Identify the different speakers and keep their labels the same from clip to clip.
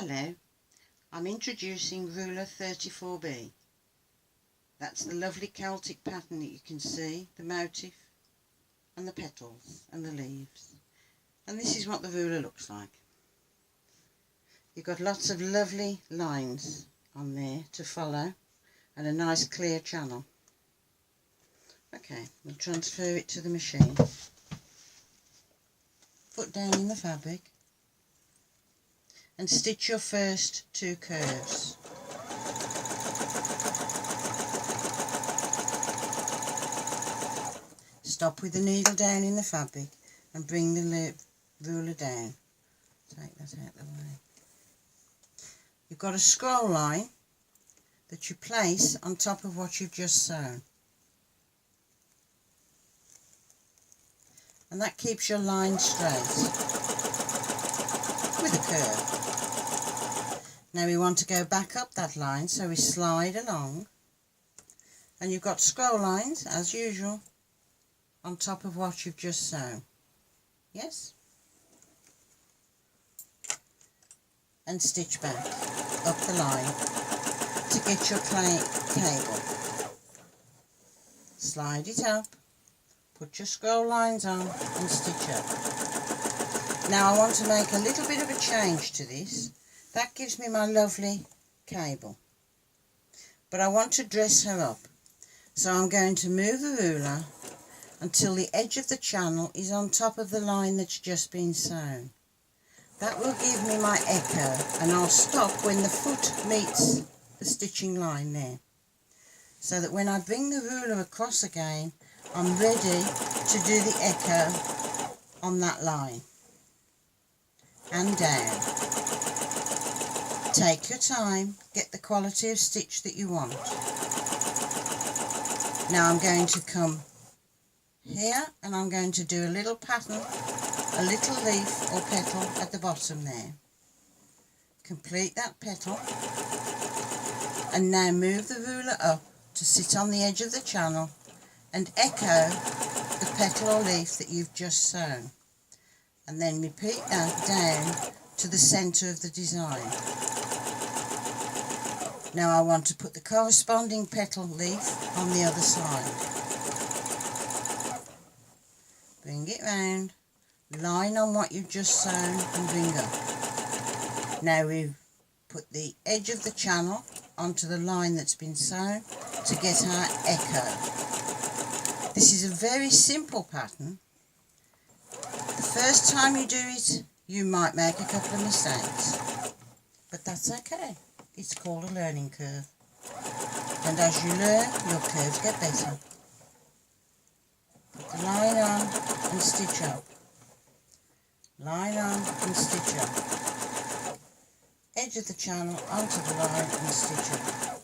Speaker 1: Hello, I'm introducing ruler 34B. That's the lovely Celtic pattern that you can see, the motif and the petals and the leaves. And this is what the ruler looks like. You've got lots of lovely lines on there to follow and a nice clear channel. Okay, we'll transfer it to the machine. Put down in the fabric and stitch your first two curves. Stop with the needle down in the fabric and bring the ruler down. Take that out of the way. You've got a scroll line that you place on top of what you've just sewn. And that keeps your line straight with a curve. Now we want to go back up that line, so we slide along, and you've got scroll lines as usual on top of what you've just sewn. Yes? And stitch back up the line to get your cable. Slide it up, put your scroll lines on and stitch up. Now I want to make a little bit of a change to this. That gives me my lovely cable. But I want to dress her up. So I'm going to move the ruler until the edge of the channel is on top of the line that's just been sewn. That will give me my echo, and I'll stop when the foot meets the stitching line there. So that when I bring the ruler across again, I'm ready to do the echo on that line. And down. Take your time, get the quality of stitch that you want. Now I'm going to come here and I'm going to do a little pattern, a little leaf or petal at the bottom there. Complete that petal and now move the ruler up to sit on the edge of the channel and echo the petal or leaf that you've just sewn, and then repeat that down to the centre of the design. Now I want to put the corresponding petal leaf on the other side. Bring it round, line on what you've just sewn and bring up. Now we've put the edge of the channel onto the line that's been sewn to get our echo. This is a very simple pattern. The first time you do it, you might make a couple of mistakes, but that's okay. It's called a learning curve. And as you learn, your curves get better. Put the line on and stitch up. Line on and stitch up. Edge of the channel onto the line and stitch up.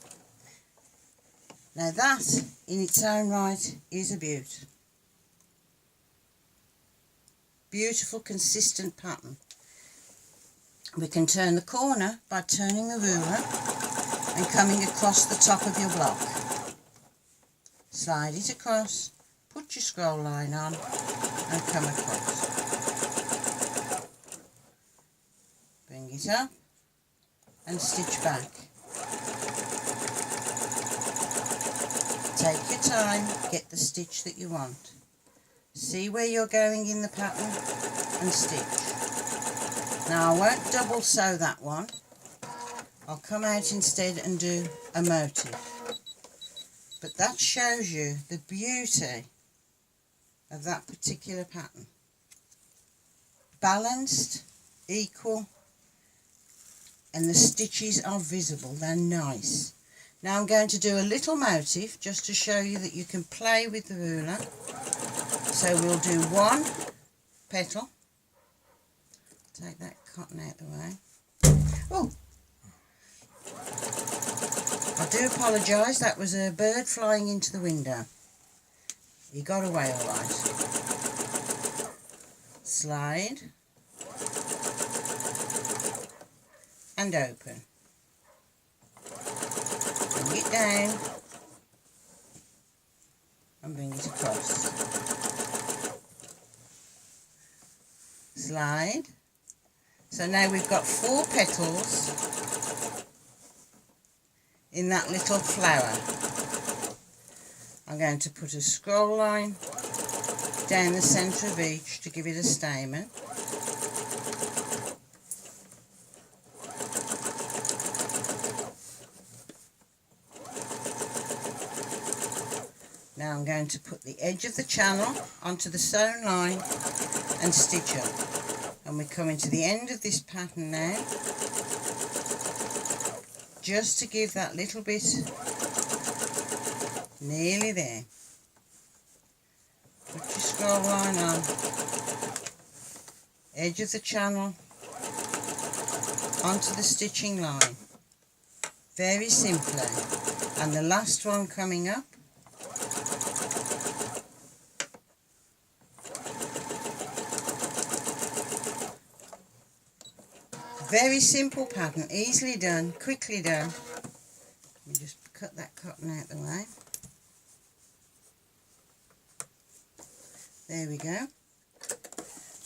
Speaker 1: Now that, in its own right, is a beaut. Beautiful, consistent pattern. We can turn the corner by turning the ruler and coming across the top of your block. Slide it across, put your scroll line on and come across. Bring it up and stitch back. Take your time, get the stitch that you want. See where you're going in the pattern and stitch. Now I won't double sew that one. I'll come out instead and do a motif. But that shows you the beauty of that particular pattern. Balanced, equal, and the stitches are visible, they're nice. Now I'm going to do a little motif just to show you that you can play with the ruler. So we'll do one petal. Take that cotton out the way. Oh! I do apologise, that was a bird flying into the window. He got away all right. Slide. And open. Bring it down. And bring it across. Slide. So now we've got 4 petals in that little flower. I'm going to put a scroll line down the centre of each to give it a stamen. Now I'm going to put the edge of the channel onto the sewn line and stitch up. And we're coming to the end of this pattern now, just to give that little bit, nearly there. Put your scroll line on, edge of the channel onto the stitching line, very simply. And the last one coming up, very simple pattern, easily done, quickly done. Let me just cut that cotton out the way. There we go.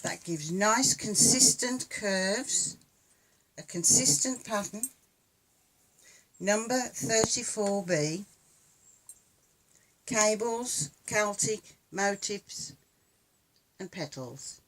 Speaker 1: That gives nice consistent curves, a consistent pattern. Number 34B, cables, Celtic, motifs and petals.